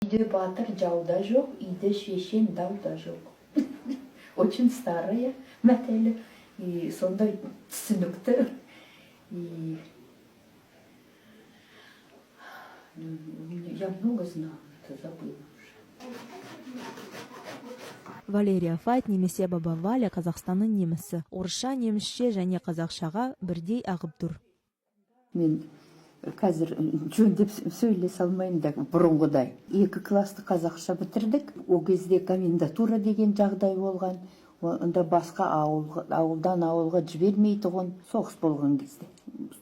Үйде батыр жауда жоқ, үйде шешен дауда жоқ. Очень старая мәтелі, и сондай түсінікті. И я много знаю, это забыла уже. Валерия Файт немесе Баба Валя Қазақстанның немісі. Орысша, немісше және қазақшаға бірдей ағып тұр. Мен қазір жөндеп сөйлесе алмаймын да бұрынғыдай. 2 класты қазақша бітірдік. О кезде комендатура деген жағдай болған. Онда басқа ауылдан ауылға жібермей тұғын соғыс болған кезде.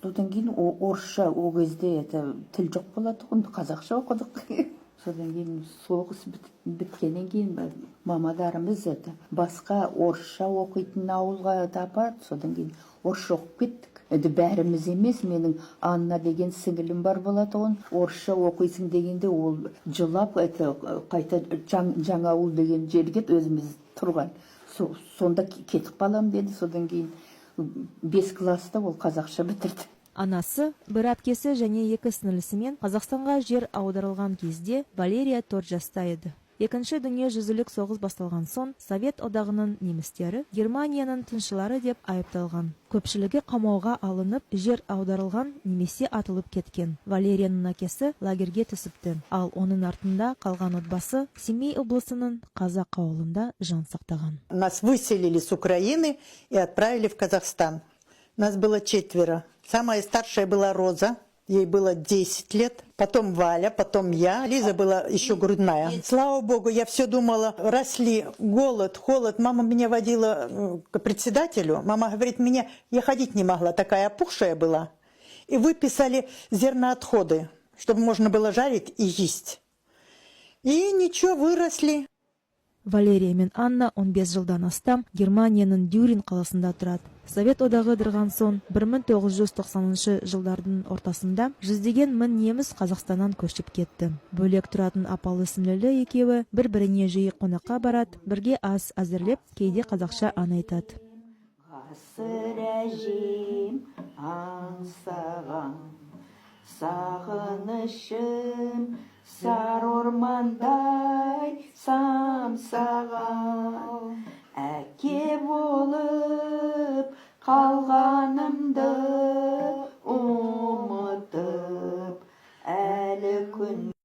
Содан кейін орысша о кезде тіл жоқ болады, қазақша оқыдық. Содан кейін соғыс біткеннен кейін мамадарымыз басқа орысша оқитын ауылға апарды. Содан кейін орысша оқып кеттік. Бәріміз емес, менің Анна деген сіңілім бар болатығын. Орысша оқисың дегенде ол жылап, қайта жаңа ауыл деген жерге өзіміз тұрған. Сонда кетіп қалам деді. Содан кейін 5 класста ол қазақша бітірді. Анасы, бір әпкесі және 2 сіңілісімен Қазақстанға жер аударылған кезде Валерия 4 жаста еді. Екінші дүниежүзілік соғыс басталған соң Совет одағының немістері Германияның тыңшылары деп айыпталған. Көпшілігі қамауға алынып, жер аударылған немесе атылып кеткен. Валерияның әкесі лагерге түсіпті, ал оның артында қалған отбасы Семей облысының Қазақ ауылында жан сақтаған. Нас выселили с Украины и отправили в Казахстан. Нас было 4. Самая старшая была Роза. Ей было 10 лет, потом Валя, потом я. Лиза была еще грудная. Слава Богу, я все думала, росли, голод, холод. Мама меня водила к председателю. Мама говорит, я ходить не могла, такая опухшая была. И выписали зерноотходы, чтобы можно было жарить и есть. И ничего, выросли. Валерия мен Анна 15 жылдан астам Германияның Дюрин қаласында тұрады. Совет одағы дырған соң 1990 жылдардың ортасында жүздеген мың неміс Қазақстаннан көшіп кетті. Бөлек тұратын апалы сіңлілі екеуі бір-біріне жиі қонаққа барады, бірге ас әзірлеп, кейде қазақша ән айтады. Ғасыр әжем аңсаған, сағынышым сар ормандай самсаған.